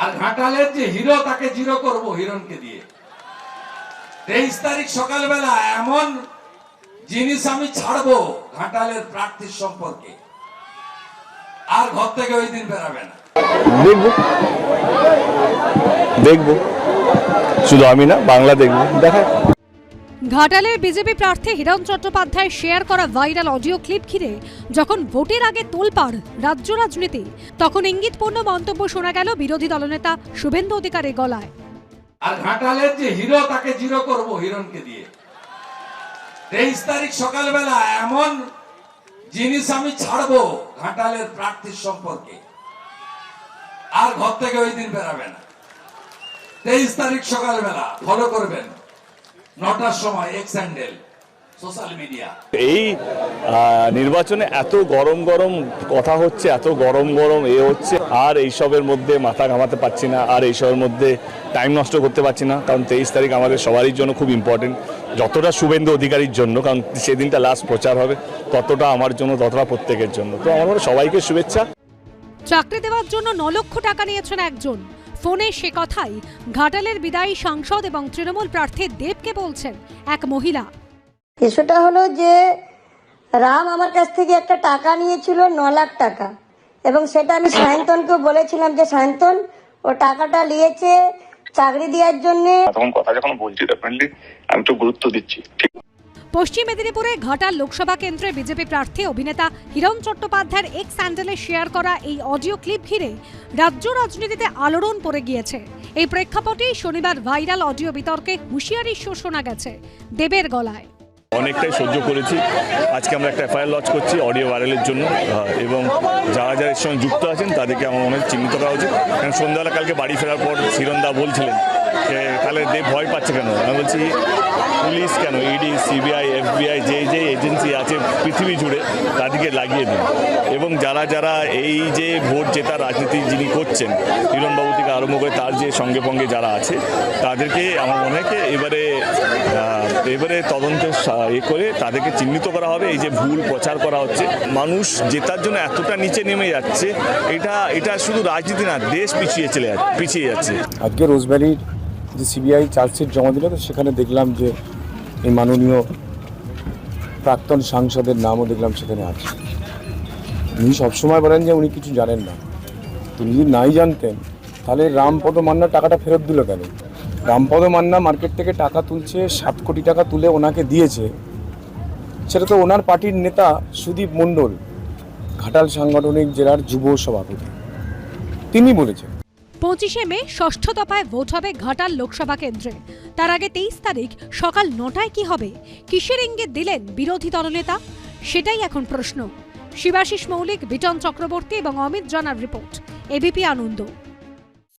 আর ঘাটালের যে হিরো তাকে জিরো করব হিরণকে দিয়ে। 23 তারিখ সকালবেলা এমন জিনিস আমি ছাড়বো ঘাটালের প্রার্থীর সম্পর্কে, আর ঘর থেকে ওই দিন বেরাবে না। দেখবো শুধু আমি না, বাংলা দেখবো। দেখা ঘাটালের বিজেপি প্রার্থী হিরণ চট্টোপাধ্যায় শেয়ার করা ভাইরাল অডিও ক্লিপ ঘিরে যখন ভোটের আগে তোলপাড় রাজ্য রাজনীতি, তখন ইঙ্গিতপূর্ণ মন্তব্য শোনা গেল বিরোধী দলনেতা শুভেন্দু অধিকারীর গলায়। আর ঘাটালের যে হিরো তাকে জিরো করব হিরণকে দিয়ে। 23 তারিখ সকালবেলা এমন জিনিস আমি ছাড়বো ঘাটালের প্রার্থীর সম্পর্কে, আর ঘর থেকে ওই দিন বেরাবে না। 23 তারিখ সকালবেলা ফলো করবেন 9টার সময় এক্স হ্যান্ডেল সোশ্যাল মিডিয়া। এই নির্বাচনে এত গরম গরম কথা হচ্ছে, এত গরম গরম হচ্ছে, আর এইসবের মধ্যে মাথা ঘামাতে পারছি না, আর এইসবের মধ্যে টাইম নষ্ট করতে পারছি না। কারণ 23 তারিখ আমাদের সবারই জন্য খুব ইম্পর্টেন্ট, যতটা শুভেন্দু অধিকারীর জন্য, কারণ সেদিনটা লাস্ট প্রচার হবে, ততটা আমার জন্য, ততটা প্রত্যেকের জন্য। তো আমার সবাইকে শুভেচ্ছা। চাকরি দেওয়ার জন্য 9 লক্ষ টাকা নিয়েছেন একজন। ফোনে সে কথাই ঘাটালের বিদায়ী সাংসদ এবং তৃণমূল প্রার্থী দেবকে বলছেন এক মহিলা। বিষয়টা হলো যে রাম আমার কাছ থেকে একটা টাকা নিয়েছিল 9 লাখ টাকা, এবং সেটা আমি সায়ন্তনকে বলেছিলাম যে সায়ন্তন ও টাকাটা নিয়েছে চাকরি দেওয়ার জন্য। তখন কথা যখন বলছি ডেফিনেটলি আমি তো গুরুত্ব দিচ্ছি। পশ্চিম মেদিনীপুরে ঘাটাল লোকসভা কেন্দ্রে বিজেপি প্রার্থী অভিনেতা হিরণ চট্টোপাধ্যায়ের এক্স হ্যান্ডেলে শেয়ার করা এই অডিও ক্লিপ ঘিরে রাজ্য রাজনীতিতে আলোড়ন পড়ে গিয়েছে। এই প্রেক্ষাপটেই শনিবার ভাইরাল অডিও বিতর্কে হুঁশিয়ারি সুর শোনা গেছে দেবের গলায়। অনেকটাই সহ্য করেছি, আজকে আমরা একটা এফআইআর লঞ্চ করছি অডিও ভাইরালের জন্য, এবং যারা যারা এর সঙ্গে যুক্ত আছেন তাদেরকে আমার মনে হয় চিহ্নিত করা উচিত। কারণ সন্ধ্যাবেলা কালকে বাড়ি ফেরার পর হিরণদা বলছিলেন যে তাহলে দেব ভয় পাচ্ছে কেন। আমি বলছি পুলিশ কেন, ইডি, সিবিআই, এফবিআই, যে যে এজেন্সি আছে পৃথিবী জুড়ে তাদেরকে লাগিয়ে দিন, এবং যারা যারা এই যে ভোট জেতার রাজনীতি যিনি করছেন হিরণবাবু থেকে আরম্ভ করে তার যে সঙ্গে পঙ্গে যারা আছে তাদেরকে আমার মনে হয় এবারে তদন্তে করে তাদেরকে চিহ্নিত করা হবে। এই যে ভুল প্রচার করা হচ্ছে, মানুষ জেতার জন্য এতটা নিচে নেমে যাচ্ছে, এটা শুধু রাজনীতি না, দেশ পিছিয়ে যাচ্ছে। আজকে রোজভ্যালির যে সিবিআই চার্জশিট জমা দিল, তো সেখানে দেখলাম যে এই মাননীয় প্রাক্তন সাংসদের নামও দেখলাম সেখানে আছে। উনি সবসময় বলেন যে উনি কিছু জানেন না, তো যদি নাই জানতেন তাহলে রামপদ মান্না টাকাটা ফেরত দিল কেন? রামপদ মান্না মার্কেট থেকে টাকা তুলছে, 7 কোটি টাকা তুলে ওনাকে দিয়েছে, সেটা তো ওনার পার্টির নেতা সুদীপ মণ্ডল, ঘাটাল সাংগঠনিক জেলার যুব সভাপতি, তিনি বলেছেন। 25শে মে ষষ্ঠ দফায় ভোট হবে ঘাটাল লোকসভা কেন্দ্রে। তার আগে 23 তারিখ সকাল 9টায় কি হবে, কিসের ইঙ্গিত দিলেন বিরোধী দলনেতা, সেটাই এখন প্রশ্ন। শিবাশিস মৌলিক, বিটন চক্রবর্তী এবং অমিত জানার রিপোর্ট, এবিপি আনন্দ।